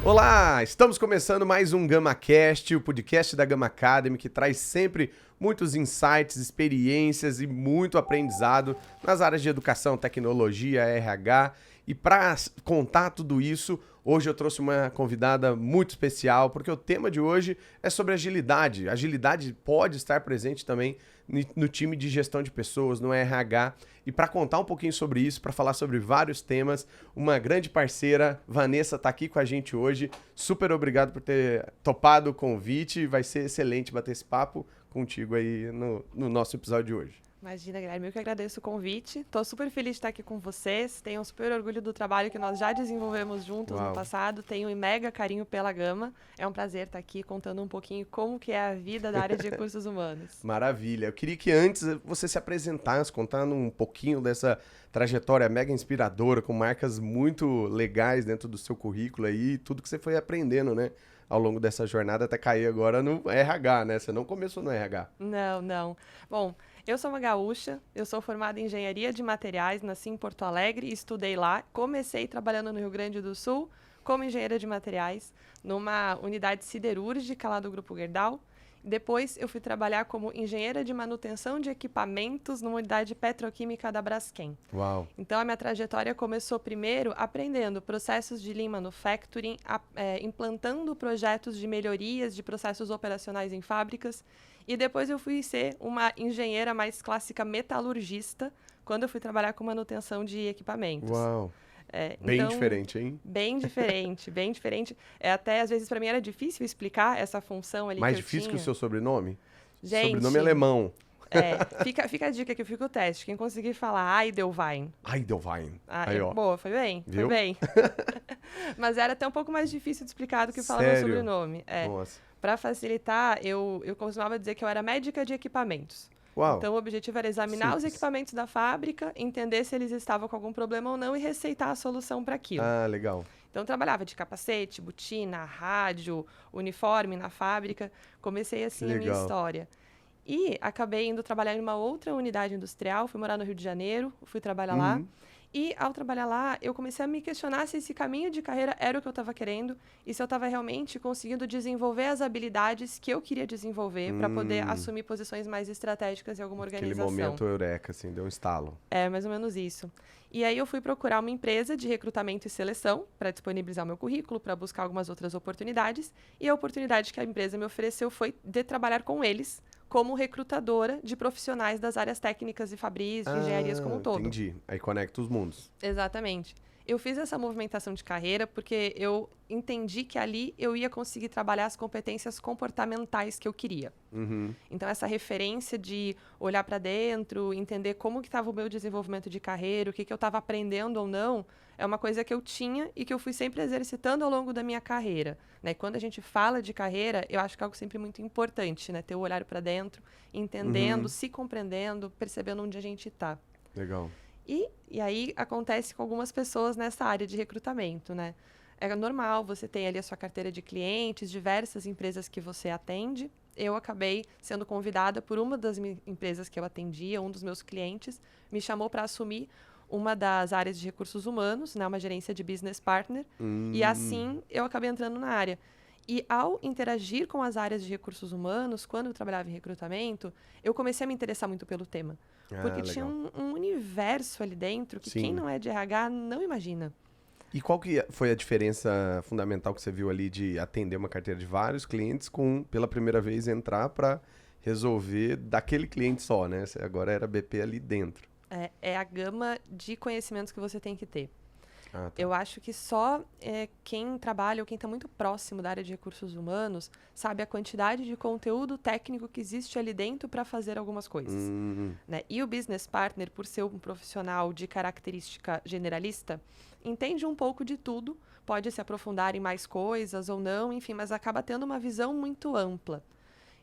Olá, estamos começando mais um GamaCast, o podcast da Gama Academy, que traz sempre muitos insights, experiências e muito aprendizado nas áreas de educação, tecnologia, RH. E para contar tudo isso, hoje eu trouxe uma convidada muito especial, porque o tema de hoje é sobre agilidade. Agilidade pode estar presente também no time de gestão de pessoas, no RH. E para contar um pouquinho sobre isso, para falar sobre vários temas, uma grande parceira, Vanessa, está aqui com a gente hoje. Super obrigado por ter topado o convite. Vai ser excelente bater esse papo contigo aí no nosso episódio de hoje. Imagina, Guilherme, eu que agradeço o convite. Estou super feliz de estar aqui com vocês. Tenho um super orgulho do trabalho que nós já desenvolvemos juntos no passado. Tenho um mega carinho pela Gama. É um prazer estar aqui contando um pouquinho como que é a vida da área de recursos humanos. Maravilha. Eu queria que antes você se apresentasse, contando um pouquinho dessa trajetória mega inspiradora, com marcas muito legais dentro do seu currículo aí, tudo que você foi aprendendo, né? Ao longo dessa jornada até cair agora no RH, né? Você não começou no RH. Não. Bom, eu sou uma gaúcha, eu sou formada em engenharia de materiais, nasci em Porto Alegre, estudei lá, comecei trabalhando no Rio Grande do Sul como engenheira de materiais, numa unidade siderúrgica lá do Grupo Gerdau. Depois eu fui trabalhar como engenheira de manutenção de equipamentos numa unidade petroquímica da Braskem. Uau! Então a minha trajetória começou primeiro aprendendo processos de Lean Manufacturing, implantando projetos de melhorias de processos operacionais em fábricas. E depois eu fui ser uma engenheira mais clássica metalurgista, quando eu fui trabalhar com manutenção de equipamentos. Uau! Bem Então, diferente, hein? Bem diferente, bem diferente. Até, às vezes, para mim era difícil explicar essa função ali Mais que eu difícil tinha. que o seu sobrenome? Gente, Sobrenome alemão. Fica a dica que fica o teste. Quem conseguir falar Eidelwein. Eidelwein. Aí, ó. Boa, foi bem. Viu? Foi bem. Mas era até um pouco mais difícil de explicar do que falar meu sobrenome. Nossa. Para facilitar, eu costumava dizer que eu era médica de equipamentos. Uau. Então, o objetivo era examinar os equipamentos da fábrica, entender se eles estavam com algum problema ou não e receitar a solução para aquilo. Ah, legal. Então, eu trabalhava de capacete, botina, rádio, uniforme na fábrica. Comecei assim a minha história. E acabei indo trabalhar em uma outra unidade industrial, fui morar no Rio de Janeiro, fui trabalhar lá. E, ao trabalhar lá, eu comecei a me questionar se esse caminho de carreira era o que eu estava querendo e se eu estava realmente conseguindo desenvolver as habilidades que eu queria desenvolver para poder assumir posições mais estratégicas em alguma organização. Aquele momento eureka, assim, deu um estalo. É, mais ou menos isso. E aí eu fui procurar uma empresa de recrutamento e seleção para disponibilizar o meu currículo, para buscar algumas outras oportunidades. E a oportunidade que a empresa me ofereceu foi de trabalhar com eles como recrutadora de profissionais das áreas técnicas e fabris, de engenharias como um todo. Entendi. Aí conecta os mundos. Exatamente. Eu fiz essa movimentação de carreira porque eu entendi que ali eu ia conseguir trabalhar as competências comportamentais que eu queria. Então, essa referência de olhar para dentro, entender como que estava o meu desenvolvimento de carreira, o que eu estava aprendendo ou não, é uma coisa que eu tinha e que eu fui sempre exercitando ao longo da minha carreira. Né? Quando a gente fala de carreira, eu acho que é algo sempre muito importante, né? Ter o olhar para dentro, entendendo, se compreendendo, percebendo onde a gente está. Legal. E aí acontece com algumas pessoas nessa área de recrutamento, né? É normal, você tem ali a sua carteira de clientes, diversas empresas que você atende. Eu acabei sendo convidada por uma das empresas que eu atendia, um dos meus clientes, me chamou para assumir uma das áreas de recursos humanos, né, uma gerência de business partner, e assim eu acabei entrando na área. E ao interagir com as áreas de recursos humanos, quando eu trabalhava em recrutamento, eu comecei a me interessar muito pelo tema. Porque tinha um universo ali dentro que quem não é de RH não imagina. E qual que foi a diferença fundamental que você viu ali de atender uma carteira de vários clientes com, pela primeira vez, entrar para resolver daquele cliente só, né? Você agora era BP ali dentro. É a gama de conhecimentos que você tem que ter. Tá. Eu acho que só quem trabalha ou quem está muito próximo da área de recursos humanos sabe a quantidade de conteúdo técnico que existe ali dentro para fazer algumas coisas. Né? E o business partner, por ser um profissional de característica generalista, entende um pouco de tudo, pode se aprofundar em mais coisas ou não, enfim, mas acaba tendo uma visão muito ampla.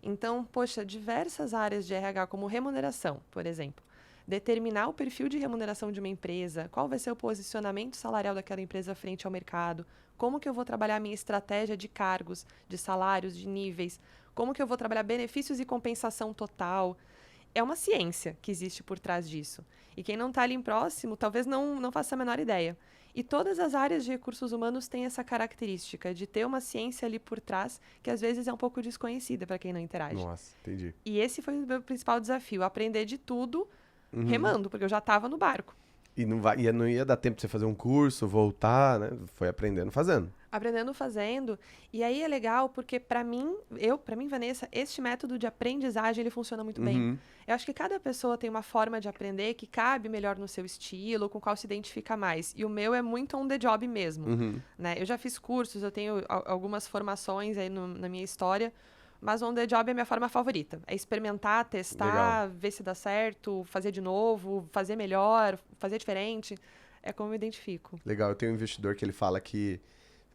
Então, poxa, diversas áreas de RH, como remuneração, por exemplo. Determinar o perfil de remuneração de uma empresa, qual vai ser o posicionamento salarial daquela empresa frente ao mercado, como que eu vou trabalhar a minha estratégia de cargos, de salários, de níveis, como que eu vou trabalhar benefícios e compensação total. é uma ciência que existe por trás disso. E quem não está ali próximo, talvez não faça a menor ideia. E todas as áreas de recursos humanos têm essa característica de ter uma ciência ali por trás que às vezes é um pouco desconhecida para quem não interage. Nossa, entendi. E esse foi o meu principal desafio, aprender de tudo remando, porque eu já estava no barco. E não ia dar tempo de você fazer um curso, voltar, né? Foi aprendendo fazendo. Aprendendo fazendo. E aí é legal porque para mim, Vanessa, este método de aprendizagem ele funciona muito bem. Eu acho que cada pessoa tem uma forma de aprender que cabe melhor no seu estilo, com qual se identifica mais. E o meu é muito on the job mesmo, né? Eu já fiz cursos, eu tenho algumas formações aí na minha história, mas on the job é a minha forma favorita. É experimentar, testar, ver se dá certo, fazer de novo, fazer melhor, fazer diferente. É como eu me identifico. Legal, eu tenho um investidor que ele fala que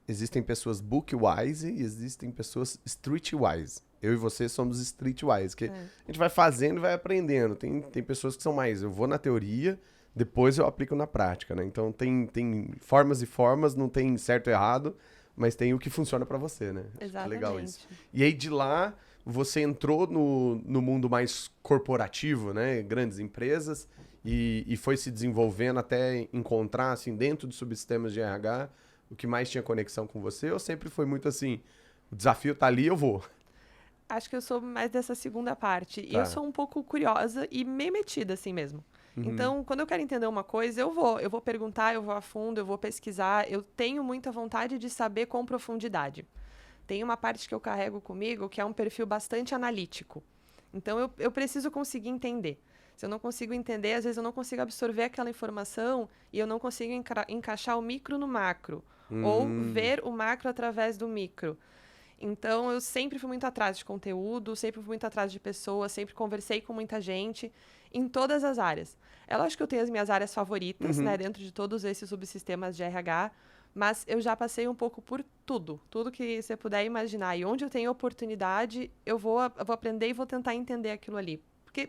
existem pessoas book-wise e existem pessoas street-wise. Eu e você somos street-wise, que a gente vai fazendo e vai aprendendo. Tem pessoas que são mais, eu vou na teoria, depois eu aplico na prática, né? Então tem formas e formas, não tem certo e errado, mas tem o que funciona pra você, né? Exatamente. Acho que é legal isso. E aí de lá, você entrou no mundo mais corporativo, né? Grandes empresas, e foi se desenvolvendo até encontrar, assim, dentro de subsistemas de RH, o que mais tinha conexão com você? Ou sempre foi muito assim, o desafio tá ali, eu vou? Acho que eu sou mais dessa segunda parte. E Tá. eu sou um pouco curiosa e meio metida assim mesmo. Então, quando eu quero entender uma coisa, eu vou perguntar, eu vou a fundo, eu vou pesquisar. Eu tenho muita vontade de saber com profundidade. Tem uma parte que eu carrego comigo que é um perfil bastante analítico. Então, eu preciso conseguir entender. Se eu não consigo entender, às vezes eu não consigo absorver aquela informação e eu não consigo encaixar o micro no macro. Ou ver o macro através do micro. Então, eu sempre fui muito atrás de conteúdo, sempre fui muito atrás de pessoas, sempre conversei com muita gente, em todas as áreas. É lógico que eu tenho as minhas áreas favoritas, né, dentro de todos esses subsistemas de RH, mas eu já passei um pouco por tudo. Tudo que você puder imaginar. E onde eu tenho oportunidade, eu vou aprender e vou tentar entender aquilo ali. Porque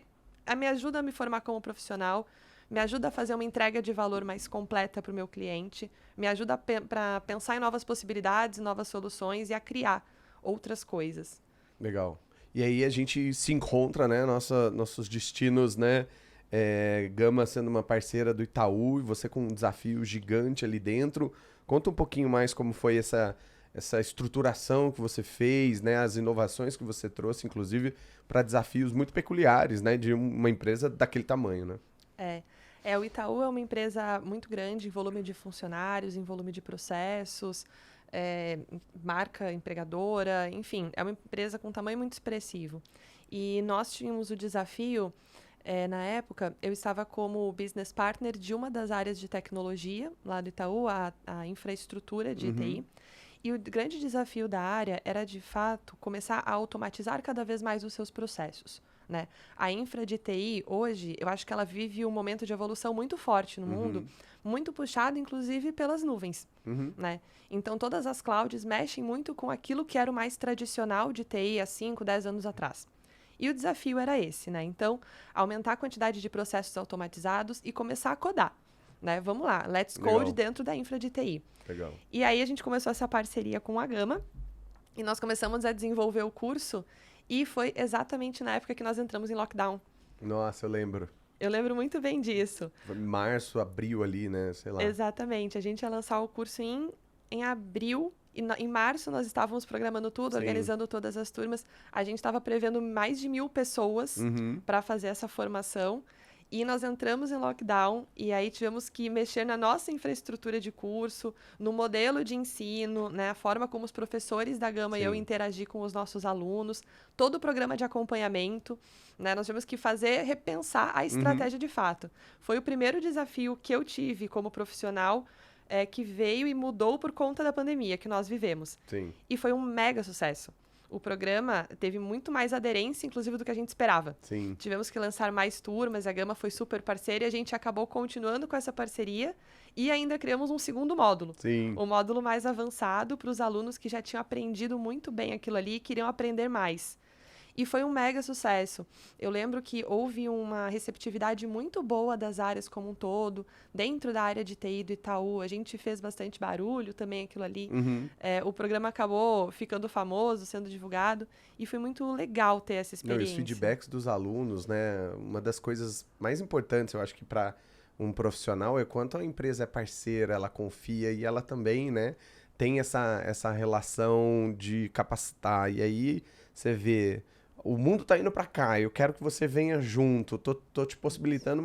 me ajuda a me formar como profissional, me ajuda a fazer uma entrega de valor mais completa para o meu cliente, me ajuda para pensar em novas possibilidades, novas soluções e a criar outras coisas. Legal. E aí a gente se encontra, né? Nossos destinos, né? Gama sendo uma parceira do Itaú e você com um desafio gigante ali dentro. Conta um pouquinho mais como foi essa estruturação que você fez, né? As inovações que você trouxe, inclusive, para desafios muito peculiares, né? De uma empresa daquele tamanho, né? O Itaú é uma empresa muito grande em volume de funcionários, em volume de processos, marca empregadora, enfim, é uma empresa com um tamanho muito expressivo. E nós tínhamos o desafio, na época, eu estava como business partner de uma das áreas de tecnologia lá do Itaú, a infraestrutura de TI. E o grande desafio da área era, de fato, começar a automatizar cada vez mais os seus processos. Né? A infra de TI, hoje, eu acho que ela vive um momento de evolução muito forte no mundo, muito puxado, inclusive, pelas nuvens. Né? Então, todas as clouds mexem muito com aquilo que era o mais tradicional de TI há 5, 10 anos atrás. E o desafio era esse, né? Então, aumentar a quantidade de processos automatizados e começar a codar. Né? Vamos lá, let's code dentro da infra de TI. Legal. E aí, a gente começou essa parceria com a Gama e nós começamos a desenvolver o curso. E foi exatamente na época que nós entramos em lockdown. Nossa, eu lembro. Eu lembro muito bem disso. Foi março, abril ali, né? Sei lá. Exatamente. A gente ia lançar o curso em abril. E em março nós estávamos programando tudo, organizando todas as turmas. A gente estava prevendo mais de 1.000 pessoas para fazer essa formação. E nós entramos em lockdown e aí tivemos que mexer na nossa infraestrutura de curso, no modelo de ensino, né, a forma como os professores da Gama e eu interagir com os nossos alunos, todo o programa de acompanhamento, né, nós tivemos que repensar a estratégia de fato. Foi o primeiro desafio que eu tive como profissional, que veio e mudou por conta da pandemia que nós vivemos. Sim. E foi um mega sucesso. O programa teve muito mais aderência, inclusive, do que a gente esperava. Sim. Tivemos que lançar mais turmas, a Gama foi super parceira e a gente acabou continuando com essa parceria e ainda criamos um segundo módulo. Sim. Um módulo mais avançado para os alunos que já tinham aprendido muito bem aquilo ali e queriam aprender mais. E foi um mega sucesso. Eu lembro que houve uma receptividade muito boa das áreas como um todo. Dentro da área de TI do Itaú, a gente fez bastante barulho também, aquilo ali. O programa acabou ficando famoso, sendo divulgado. E foi muito legal ter essa Não, e os experiência. feedbacks dos alunos, né? Uma das coisas mais importantes, eu acho que para um profissional é quanto a empresa é parceira, ela confia e ela também, né, tem essa relação de capacitar. E aí você vê, o mundo tá indo para cá, eu quero que você venha junto, tô te possibilitando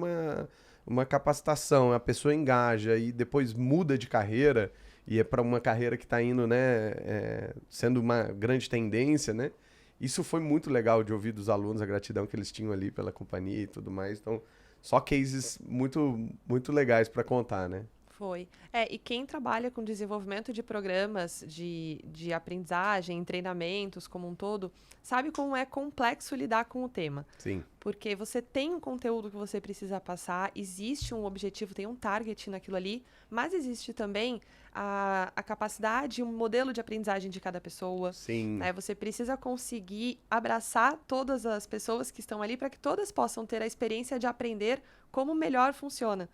uma capacitação, a pessoa engaja e depois muda de carreira e é para uma carreira que está indo, né, sendo uma grande tendência, né? Isso foi muito legal de ouvir dos alunos, a gratidão que eles tinham ali pela companhia e tudo mais. Então, só cases muito, muito legais para contar, né? Foi. E quem trabalha com desenvolvimento de programas de aprendizagem, treinamentos como um todo, sabe como é complexo lidar com o tema. Sim. Porque você tem um conteúdo que você precisa passar, existe um objetivo, tem um target naquilo ali, mas existe também a capacidade, um modelo de aprendizagem de cada pessoa. Sim. Né? Você precisa conseguir abraçar todas as pessoas que estão ali para que todas possam ter a experiência de aprender como melhor funciona.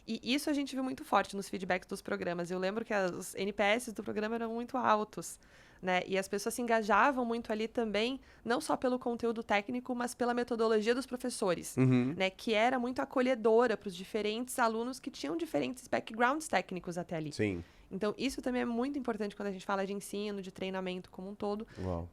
E isso a gente viu muito forte nos feedbacks dos programas. Eu lembro que os NPS do programa eram muito altos, né? E as pessoas se engajavam muito ali também, não só pelo conteúdo técnico, mas pela metodologia dos professores, né? Que era muito acolhedora para os diferentes alunos que tinham diferentes backgrounds técnicos até ali. Sim. Então, isso também é muito importante quando a gente fala de ensino, de treinamento como um todo,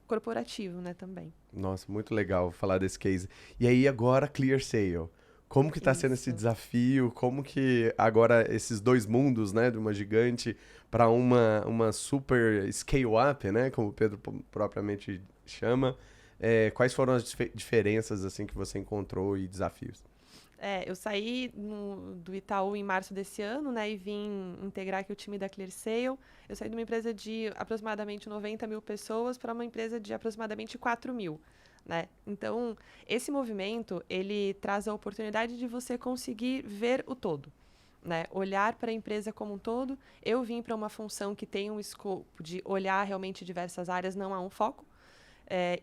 corporativo, né, também. Nossa, muito legal falar desse case. E aí, agora, ClearSale. Como que tá sendo esse desafio? Como que agora esses dois mundos, né, de uma gigante para uma super scale-up, né, como o Pedro propriamente chama, quais foram as diferenças assim que você encontrou e desafios? Eu saí do Itaú em março desse ano, né, e vim integrar aqui o time da ClearSale. Eu saí de uma empresa de aproximadamente 90 mil pessoas para uma empresa de aproximadamente 4 mil. Né? Então, esse movimento, ele traz a oportunidade de você conseguir ver o todo, né? Olhar para a empresa como um todo. Eu vim para uma função que tem um escopo de olhar realmente diversas áreas, não há um foco.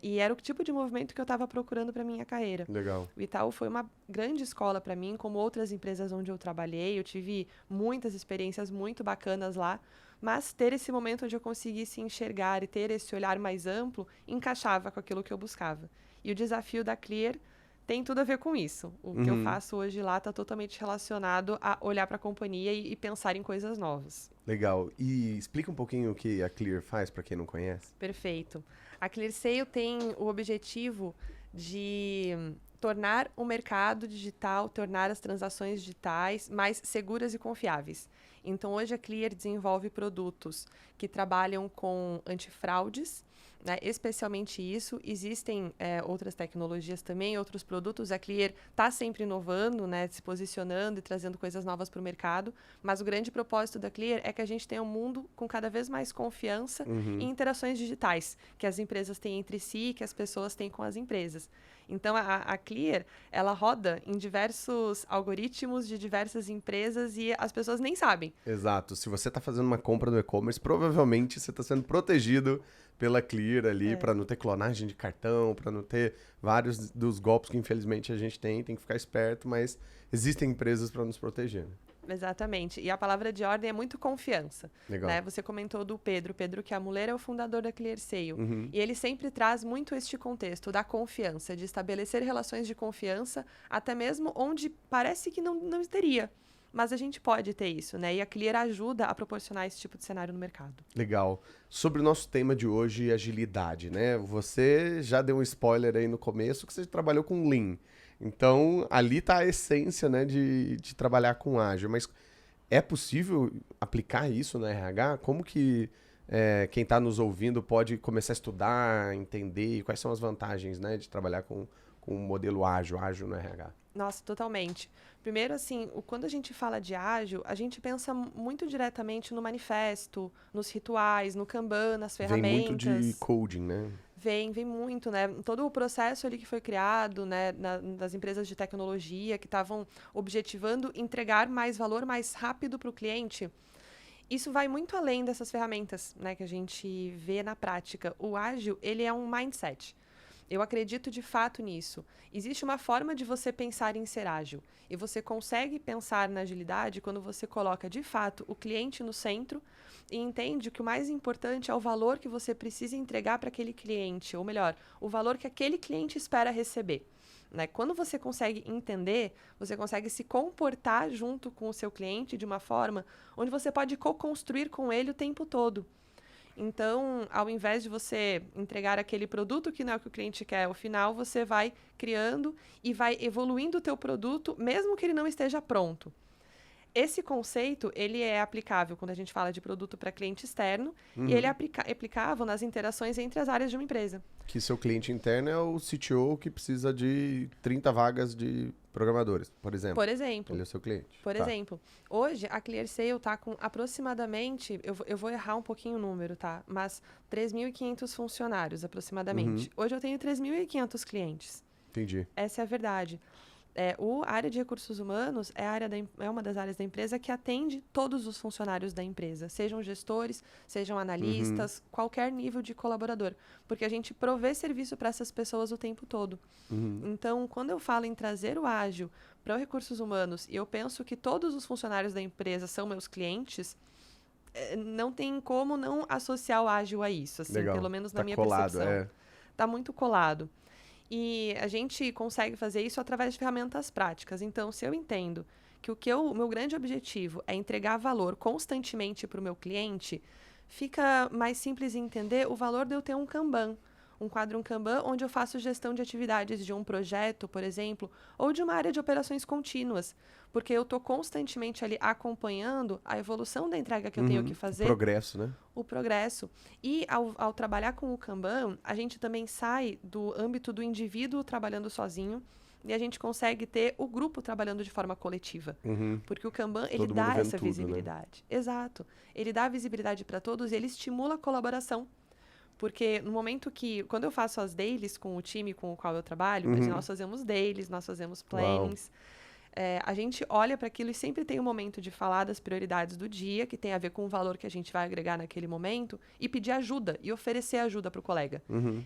E era o tipo de movimento que eu estava procurando para minha carreira. Legal. O Itaú foi uma grande escola para mim, como outras empresas onde eu trabalhei. Eu tive muitas experiências muito bacanas lá. Mas ter esse momento onde eu conseguisse enxergar e ter esse olhar mais amplo encaixava com aquilo que eu buscava. E o desafio da Clear tem tudo a ver com isso. O que eu faço hoje lá está totalmente relacionado a olhar para a companhia e pensar em coisas novas. Legal. E explica um pouquinho o que a Clear faz para quem não conhece. Perfeito. A ClearSale tem o objetivo de tornar o mercado digital, tornar as transações digitais mais seguras e confiáveis. Então, hoje a Clear desenvolve produtos que trabalham com antifraudes, né? Especialmente isso. Existem outras tecnologias também, outros produtos. A Clear está sempre inovando, né? Se posicionando e trazendo coisas novas para o mercado. Mas o grande propósito da Clear é que a gente tenha um mundo com cada vez mais confiança e interações digitais que as empresas têm entre si e que as pessoas têm com as empresas. Então, a Clear, ela roda em diversos algoritmos de diversas empresas e as pessoas nem sabem. Exato. Se você está fazendo uma compra no e-commerce, provavelmente você está sendo protegido pela Clear ali, para não ter clonagem de cartão, para não ter vários dos golpes que infelizmente a gente tem que ficar esperto, mas existem empresas para nos proteger. Né? Exatamente. E a palavra de ordem é muito confiança. Legal. Né? Você comentou do Pedro. Pedro Chiamuller é o fundador da ClearSale. E ele sempre traz muito este contexto da confiança, de estabelecer relações de confiança, até mesmo onde parece que não teria. Mas a gente pode ter isso, né? E a Clear ajuda a proporcionar esse tipo de cenário no mercado. Legal. Sobre o nosso tema de hoje, agilidade, né? Você já deu um spoiler aí no começo que você trabalhou com Lean. Então, ali está a essência, né, de trabalhar com ágil. Mas é possível aplicar isso na RH? Como que quem está nos ouvindo pode começar a estudar, entender? Quais são as vantagens, né, de trabalhar com um modelo ágil no RH? Nossa, totalmente. Primeiro, assim, quando a gente fala de ágil, a gente pensa muito diretamente no manifesto, nos rituais, no Kanban, nas ferramentas. Vem muito de coding, né? Vem muito, né? Todo o processo ali que foi criado, né, das empresas de tecnologia que estavam objetivando entregar mais valor mais rápido para o cliente. Isso vai muito além dessas ferramentas, né, que a gente vê na prática. O ágil, ele é um mindset. Eu acredito de fato nisso. Existe uma forma de você pensar em ser ágil. E você consegue pensar na agilidade quando você coloca, de fato, o cliente no centro e entende que o mais importante é o valor que você precisa entregar para aquele cliente. Ou melhor, o valor que aquele cliente espera receber. Né? Quando você consegue entender, você consegue se comportar junto com o seu cliente de uma forma onde você pode co-construir com ele o tempo todo. Então, ao invés de você entregar aquele produto que não é o que o cliente quer, ao final você vai criando e vai evoluindo o teu produto, mesmo que ele não esteja pronto. Esse conceito, ele é aplicável quando a gente fala de produto para cliente externo e ele é aplicável nas interações entre as áreas de uma empresa. Que seu cliente interno é o CTO que precisa de 30 vagas de programadores, por exemplo. Por exemplo. Ele é o seu cliente. Por exemplo. Hoje, a ClearSale está com aproximadamente, eu vou errar um pouquinho o número, tá? Mas 3.500 funcionários, aproximadamente. Hoje eu tenho 3.500 clientes. Entendi. Essa é a verdade. A área de recursos humanos é uma das áreas da empresa que atende todos os funcionários da empresa, sejam gestores, sejam analistas, qualquer nível de colaborador, porque a gente provê serviço para essas pessoas o tempo todo. Então, quando eu falo em trazer o ágil para os recursos humanos e eu penso que todos os funcionários da empresa são meus clientes, não tem como não associar o ágil a isso, assim, Legal. pelo menos Tá na minha colado, percepção. Tá muito colado. E a gente consegue fazer isso através de ferramentas práticas. Então, se eu entendo que o meu grande objetivo é entregar valor constantemente para o meu cliente, fica mais simples entender o valor de eu ter um Kanban. Um quadro Kanban onde eu faço gestão de atividades de um projeto, por exemplo, ou de uma área de operações contínuas. Porque eu estou constantemente ali acompanhando a evolução da entrega que eu tenho que fazer. O progresso, né? O progresso. E ao trabalhar com o Kanban, a gente também sai do âmbito do indivíduo trabalhando sozinho e a gente consegue ter o grupo trabalhando de forma coletiva. Porque o Kanban, ele dá essa visibilidade. Né? Exato. Ele dá visibilidade para todos e ele estimula a colaboração. Porque no momento quando eu faço as dailies com o time com o qual eu trabalho, nós fazemos dailies, nós fazemos plannings, a gente olha para aquilo e sempre tem um momento de falar das prioridades do dia, que tem a ver com o valor que a gente vai agregar naquele momento, e pedir ajuda, e oferecer ajuda para o colega.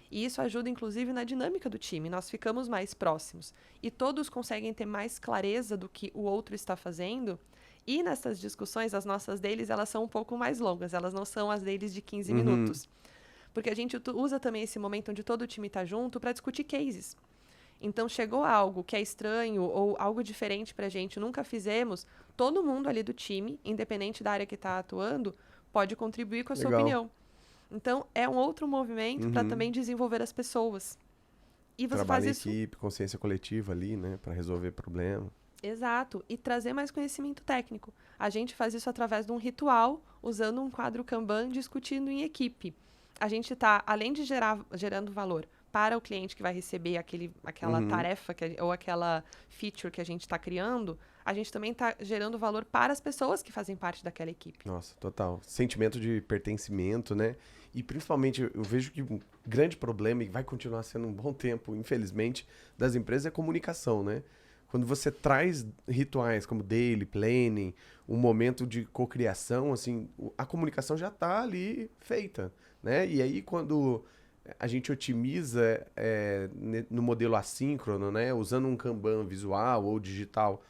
E isso ajuda, inclusive, na dinâmica do time. Nós ficamos mais próximos. E todos conseguem ter mais clareza do que o outro está fazendo. E nessas discussões, as nossas dailies, elas são um pouco mais longas. Elas não são as dailies de 15 minutos. Porque a gente usa também esse momento onde todo o time está junto para discutir cases. Então, chegou algo que é estranho ou algo diferente para a gente, nunca fizemos, todo mundo ali do time, independente da área que está atuando, pode contribuir com a sua opinião. Então, é um outro movimento para também desenvolver as pessoas. E você Trabalho faz isso... em equipe, consciência coletiva ali, né? Para resolver problema. Exato. E trazer mais conhecimento técnico. A gente faz isso através de um ritual, usando um quadro Kanban, discutindo em equipe. A gente está, além de gerando valor para o cliente que vai receber aquela tarefa ou aquela feature que a gente está criando, a gente também está gerando valor para as pessoas que fazem parte daquela equipe. Nossa, total. Sentimento de pertencimento, né? E principalmente, eu vejo que um grande problema, e vai continuar sendo um bom tempo, infelizmente, das empresas é a comunicação, né? Quando você traz rituais como daily, planning, um momento de cocriação, assim, a comunicação já está ali feita, né? E aí, quando a gente otimiza no modelo assíncrono, né? Usando um Kanban visual ou digital,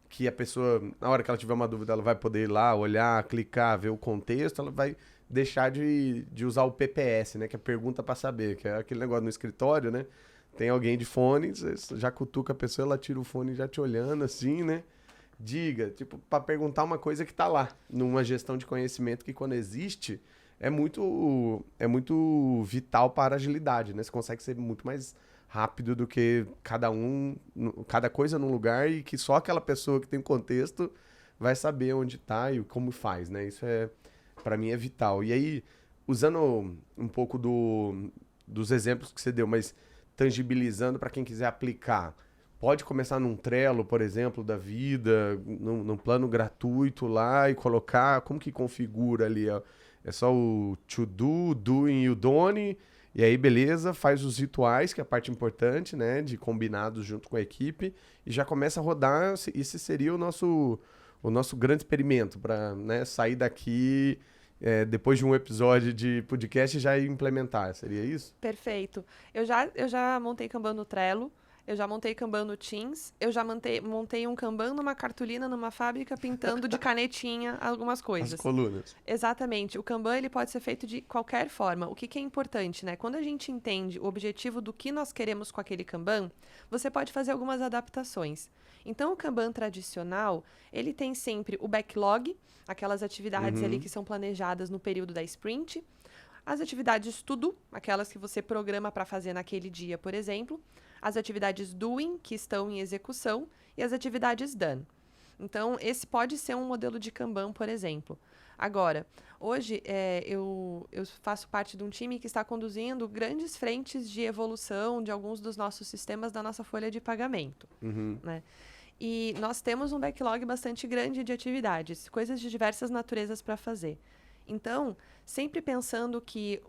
que a pessoa, na hora que ela tiver uma dúvida, ela vai poder ir lá, olhar, clicar, ver o contexto, ela vai deixar de usar o PPS, né? Que é pergunta para saber, que é aquele negócio no escritório, né? Tem alguém de fone, você já cutuca a pessoa, ela tira o fone já te olhando assim, né? Diga, tipo, para perguntar uma coisa que tá lá, numa gestão de conhecimento que quando existe, é muito vital para a agilidade, né? Você consegue ser muito mais rápido do que cada coisa num lugar e que só aquela pessoa que tem contexto vai saber onde tá e como faz, né? Isso para mim é vital. E aí, usando um pouco dos exemplos que você deu, mas tangibilizando para quem quiser aplicar, pode começar num Trello, por exemplo, da vida, num plano gratuito lá e colocar, como que configura ali, ó? É só o to do, doing e o done, e aí beleza, faz os rituais, que é a parte importante, né, de combinados junto com a equipe, e já começa a rodar. Esse seria o nosso grande experimento para, né, sair daqui depois de um episódio de podcast, já implementar. Seria isso? Perfeito. Eu já montei Kanban no Trello, eu já montei Kanban no Teams, eu já montei um Kanban numa cartolina, numa fábrica, pintando de canetinha algumas coisas. As colunas. Exatamente. O Kanban ele pode ser feito de qualquer forma. O que que é importante, né? Quando a gente entende o objetivo do que nós queremos com aquele Kanban, você pode fazer algumas adaptações. Então, o Kanban tradicional, ele tem sempre o backlog, aquelas atividades ali que são planejadas no período da sprint, as atividades to-do, aquelas que você programa para fazer naquele dia, por exemplo, as atividades doing, que estão em execução, e as atividades done. Então, esse pode ser um modelo de Kanban, por exemplo. Agora, hoje eu faço parte de um time que está conduzindo grandes frentes de evolução de alguns dos nossos sistemas da nossa folha de pagamento, né? E nós temos um backlog bastante grande de atividades, coisas de diversas naturezas para fazer. Então, sempre pensando que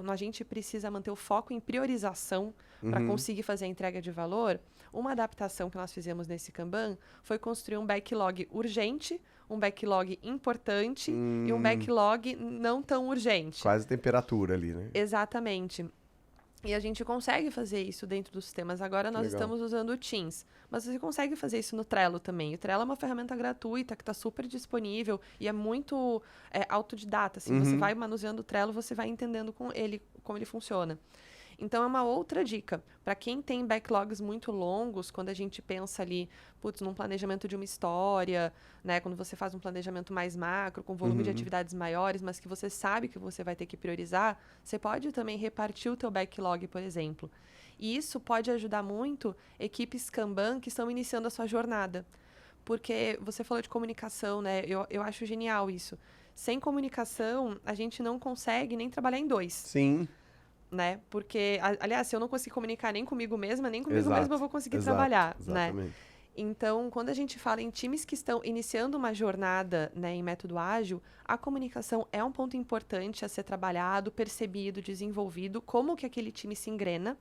a gente precisa manter o foco em priorização para conseguir fazer a entrega de valor, uma adaptação que nós fizemos nesse Kanban foi construir um backlog urgente, um backlog importante e um backlog não tão urgente. Quase temperatura ali, né? Exatamente. E a gente consegue fazer isso dentro dos sistemas. Agora nós estamos usando o Teams. Mas você consegue fazer isso no Trello também. O Trello é uma ferramenta gratuita que está super disponível e é muito autodidata. Assim, você vai manuseando o Trello, você vai entendendo como ele funciona. Então, é uma outra dica. Para quem tem backlogs muito longos, quando a gente pensa ali, num planejamento de uma história, né? Quando você faz um planejamento mais macro, com volume de atividades maiores, mas que você sabe que você vai ter que priorizar, você pode também repartir o teu backlog, por exemplo. E isso pode ajudar muito equipes Kanban que estão iniciando a sua jornada. Porque você falou de comunicação, né? Eu acho genial isso. Sem comunicação, a gente não consegue nem trabalhar em dois. Sim. Né? Porque, aliás, se eu não conseguir comunicar nem comigo mesma, nem comigo mesma eu vou conseguir trabalhar, exatamente. né? Então, quando a gente fala em times que estão iniciando uma jornada, né, em método ágil, a comunicação é um ponto importante a ser trabalhado, percebido, desenvolvido, como que aquele time se engrena.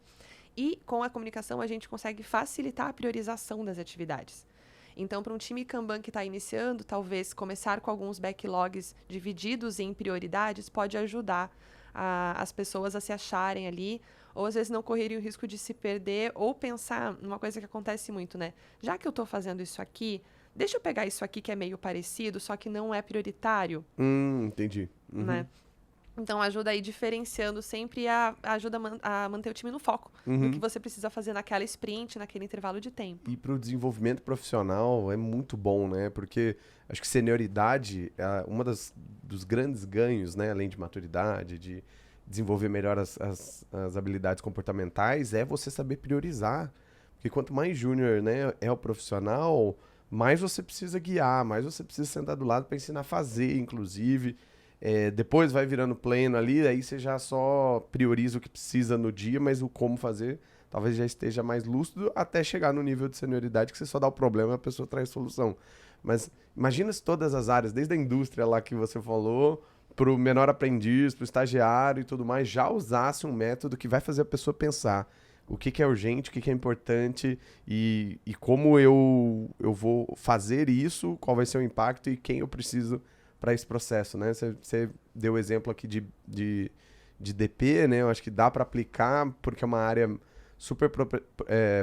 E, com a comunicação, a gente consegue facilitar a priorização das atividades. Então, para um time Kanban que está iniciando, talvez começar com alguns backlogs divididos em prioridades pode ajudar as pessoas a se acharem ali, ou às vezes não correrem o risco de se perder, ou pensar numa coisa que acontece muito, né? Já que eu estou fazendo isso aqui, deixa eu pegar isso aqui que é meio parecido, só que não é prioritário. Entendi. Né? Então, ajuda aí diferenciando sempre, ajuda a manter o time no foco do que você precisa fazer naquela sprint, naquele intervalo de tempo. E para o desenvolvimento profissional é muito bom, né? Porque acho que senioridade é dos grandes ganhos, né? Além de maturidade, de desenvolver melhor as habilidades comportamentais, é você saber priorizar. Porque quanto mais júnior, né, é o profissional, mais você precisa guiar, mais você precisa sentar do lado para ensinar a fazer, inclusive. Depois vai virando pleno ali, aí você já só prioriza o que precisa no dia, mas o como fazer talvez já esteja mais lúcido até chegar no nível de senioridade que você só dá o problema e a pessoa traz solução. Mas imagina se todas as áreas, desde a indústria lá que você falou, para o menor aprendiz, para o estagiário e tudo mais, já usasse um método que vai fazer a pessoa pensar o que é urgente, o que é importante e como eu vou fazer isso, qual vai ser o impacto e quem eu preciso para esse processo, né? Você deu o exemplo aqui de DP, né? Eu acho que dá para aplicar porque é uma área super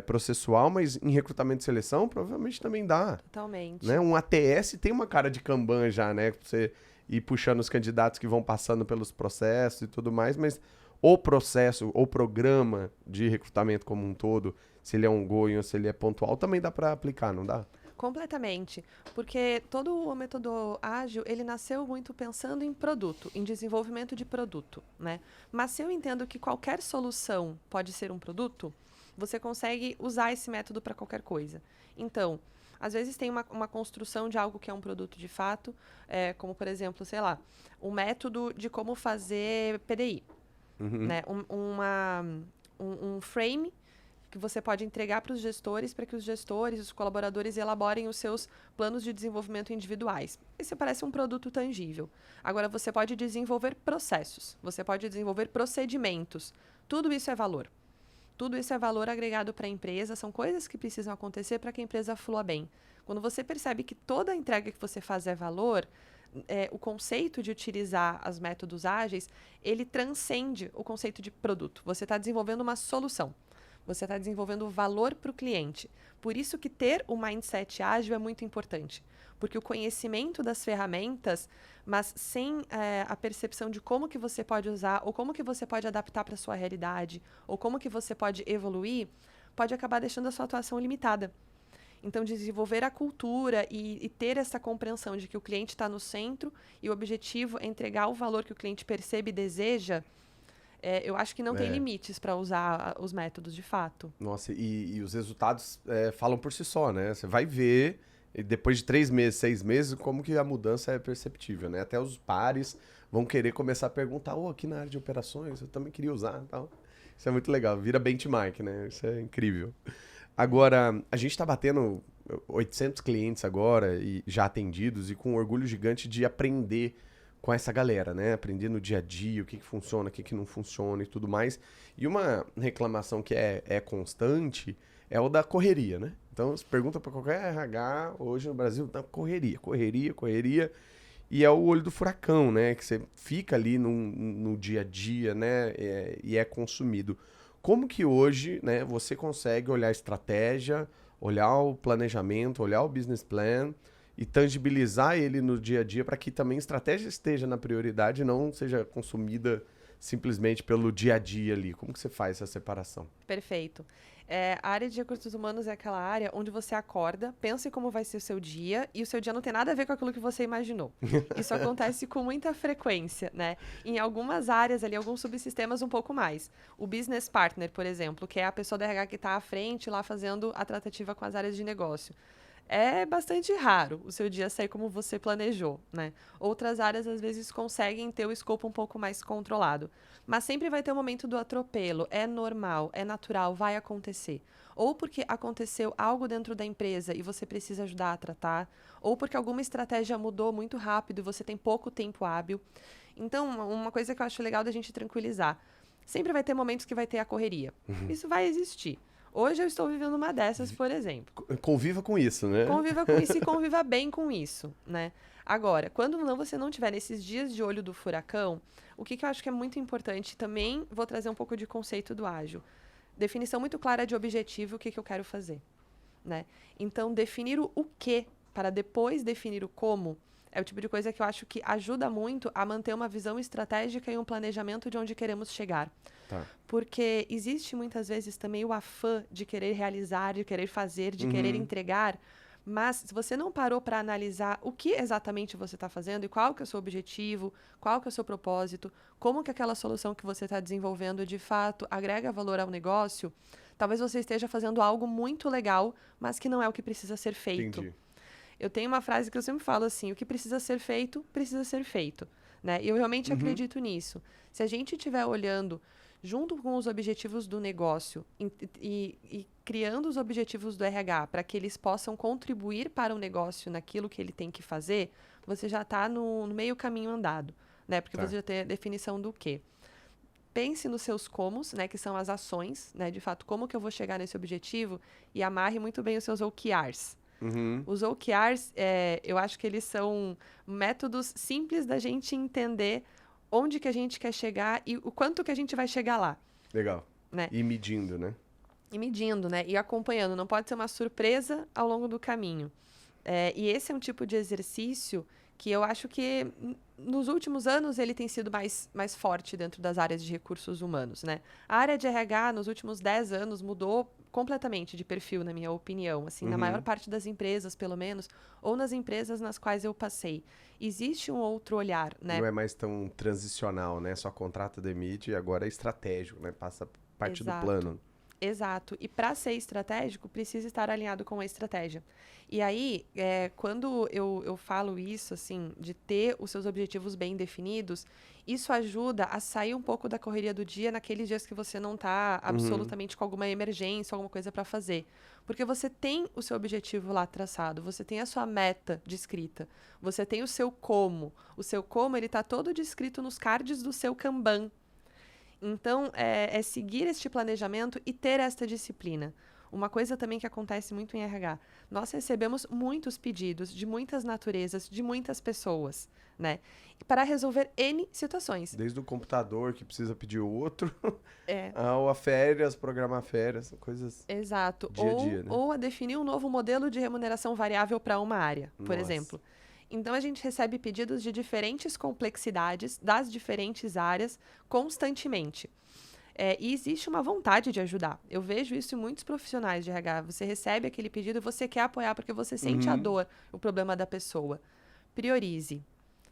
processual, mas em recrutamento e seleção provavelmente também dá. Totalmente. Né? Um ATS tem uma cara de Kanban já, né? Pra você ir puxando os candidatos que vão passando pelos processos e tudo mais, mas o processo, o programa de recrutamento como um todo, se ele é ongoing ou se ele é pontual, também dá para aplicar, não dá? Completamente, porque todo o método ágil, ele nasceu muito pensando em produto, em desenvolvimento de produto, né? Mas se eu entendo que qualquer solução pode ser um produto, você consegue usar esse método para qualquer coisa. Então, às vezes tem uma construção de algo que é um produto de fato, como, por exemplo, sei lá, um método de como fazer PDI, né? Um frame que você pode entregar para os gestores, para que os gestores, os colaboradores elaborem os seus planos de desenvolvimento individuais. Isso parece um produto tangível. Agora, você pode desenvolver processos, você pode desenvolver procedimentos. Tudo isso é valor. Tudo isso é valor agregado para a empresa, são coisas que precisam acontecer para que a empresa flua bem. Quando você percebe que toda a entrega que você faz é valor, o conceito de utilizar os métodos ágeis, ele transcende o conceito de produto. Você está desenvolvendo uma solução. Você está desenvolvendo valor para o cliente. Por isso que ter o mindset ágil é muito importante. Porque o conhecimento das ferramentas, mas sem a percepção de como que você pode usar, ou como que você pode adaptar para a sua realidade, ou como que você pode evoluir, pode acabar deixando a sua atuação limitada. Então, desenvolver a cultura e ter essa compreensão de que o cliente está no centro e o objetivo é entregar o valor que o cliente percebe e deseja, eu acho que não tem limites para usar os métodos, de fato. Nossa, e os resultados falam por si só, né? Você vai ver, depois de 3 meses, 6 meses, como que a mudança é perceptível, né? Até os pares vão querer começar a perguntar, aqui na área de operações, eu também queria usar e tal. Isso é muito legal, vira benchmark, né? Isso é incrível. Agora, a gente está batendo 800 clientes agora, e já atendidos, e com um orgulho gigante de aprender com essa galera, né? Aprender no dia a dia, o que funciona, o que não funciona e tudo mais. E uma reclamação que é constante é o da correria, né? Então, você pergunta para qualquer RH hoje no Brasil, tá correria. E é o olho do furacão, né? Que você fica ali no dia a dia, né? E é consumido. Como que hoje, né, você consegue olhar a estratégia, olhar o planejamento, olhar o business plan e tangibilizar ele no dia a dia para que também a estratégia esteja na prioridade e não seja consumida simplesmente pelo dia a dia ali? Como que você faz essa separação? Perfeito. A área de recursos humanos é aquela área onde você acorda, pensa em como vai ser o seu dia, e o seu dia não tem nada a ver com aquilo que você imaginou. Isso acontece com muita frequência, né? Em algumas áreas ali, alguns subsistemas um pouco mais. O business partner, por exemplo, que é a pessoa da RH que está à frente lá fazendo a tratativa com as áreas de negócio. É bastante raro o seu dia sair como você planejou, né? Outras áreas, às vezes, conseguem ter o escopo um pouco mais controlado. Mas sempre vai ter o momento do atropelo. É normal, é natural, vai acontecer. Ou porque aconteceu algo dentro da empresa e você precisa ajudar a tratar, ou porque alguma estratégia mudou muito rápido e você tem pouco tempo hábil. Então, uma coisa que eu acho legal da gente tranquilizar. Sempre vai ter momentos que vai ter a correria. Isso vai existir. Hoje eu estou vivendo uma dessas, por exemplo. Conviva com isso, né? Conviva com isso e conviva bem com isso, né? Agora, quando você não tiver nesses dias de olho do furacão, o que eu acho que é muito importante, também vou trazer um pouco de conceito do ágil. Definição muito clara de objetivo, o que eu quero fazer, né? Então, definir o que para depois definir o como é o tipo de coisa que eu acho que ajuda muito a manter uma visão estratégica e um planejamento de onde queremos chegar. Tá. Porque existe muitas vezes também o afã de querer realizar, de querer fazer, de querer entregar, mas se você não parou para analisar o que exatamente você está fazendo e qual que é o seu objetivo, qual que é o seu propósito, como que aquela solução que você está desenvolvendo de fato agrega valor ao negócio, talvez você esteja fazendo algo muito legal, mas que não é o que precisa ser feito. Entendi. Eu tenho uma frase que eu sempre falo assim, o que precisa ser feito, né? E eu realmente acredito nisso. Se a gente estiver olhando junto com os objetivos do negócio e criando os objetivos do RH para que eles possam contribuir para o negócio naquilo que ele tem que fazer, você já está no meio caminho andado, né? Porque você já tem a definição do quê. Pense nos seus comos, né? Que são as ações, né? De fato, como que eu vou chegar nesse objetivo, e amarre muito bem os seus OKRs. Os OKRs, eu acho que eles são métodos simples da gente entender onde que a gente quer chegar e o quanto que a gente vai chegar lá. Legal. Né? E medindo, né? E medindo, né? E acompanhando. Não pode ser uma surpresa ao longo do caminho. E esse é um tipo de exercício que eu acho que nos últimos anos ele tem sido mais forte dentro das áreas de recursos humanos, né? A área de RH nos últimos 10 anos mudou completamente de perfil, na minha opinião, assim, na maior parte das empresas, pelo menos, ou nas empresas nas quais eu passei. Existe um outro olhar, né? Não é mais tão transicional, né? Só contrata, demite e agora é estratégico, né? Passa parte do plano. Exato. E para ser estratégico, precisa estar alinhado com a estratégia. E aí, quando eu falo isso, assim, de ter os seus objetivos bem definidos, isso ajuda a sair um pouco da correria do dia naqueles dias que você não está absolutamente com alguma emergência, alguma coisa para fazer. Porque você tem o seu objetivo lá traçado, você tem a sua meta descrita, você tem o seu como. O seu como, ele está todo descrito nos cards do seu Kanban. Então, é seguir este planejamento e ter esta disciplina. Uma coisa também que acontece muito em RH, nós recebemos muitos pedidos de muitas naturezas, de muitas pessoas, né? Para resolver N situações. Desde o computador que precisa pedir outro, É. ao a férias, programar férias, coisas Exato. dia a dia, né? Ou a definir um novo modelo de remuneração variável para uma área, por Nossa. exemplo. Então, a gente recebe pedidos de diferentes complexidades, das diferentes áreas, constantemente. E existe uma vontade de ajudar. Eu vejo isso em muitos profissionais de RH. Você recebe aquele pedido e você quer apoiar porque você sente a dor, o problema da pessoa. Priorize.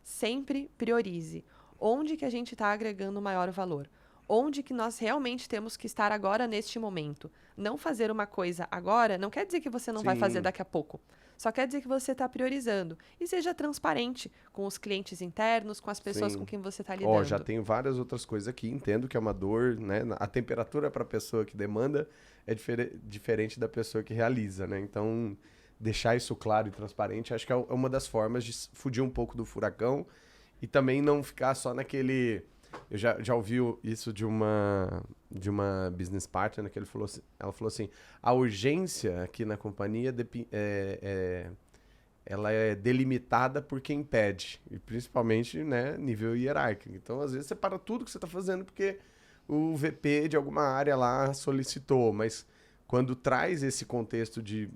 Sempre priorize. Onde que a gente está agregando maior valor? Onde que nós realmente temos que estar agora neste momento? Não fazer uma coisa agora não quer dizer que você não vai fazer daqui a pouco. Só quer dizer que você está priorizando. E seja transparente com os clientes internos, com as pessoas com quem você está lidando. Ó, já tenho várias outras coisas aqui. Entendo que é uma dor, né? A temperatura para a pessoa que demanda é diferente da pessoa que realiza, né? Então, deixar isso claro e transparente, acho que é uma das formas de fugir um pouco do furacão e também não ficar só naquele... Eu já ouvi isso de uma business partner, né, que ela falou assim, a urgência aqui na companhia ela é delimitada por quem pede, e principalmente, né, nível hierárquico. Então, às vezes, você para tudo que você está fazendo porque o VP de alguma área lá solicitou, mas quando traz esse contexto de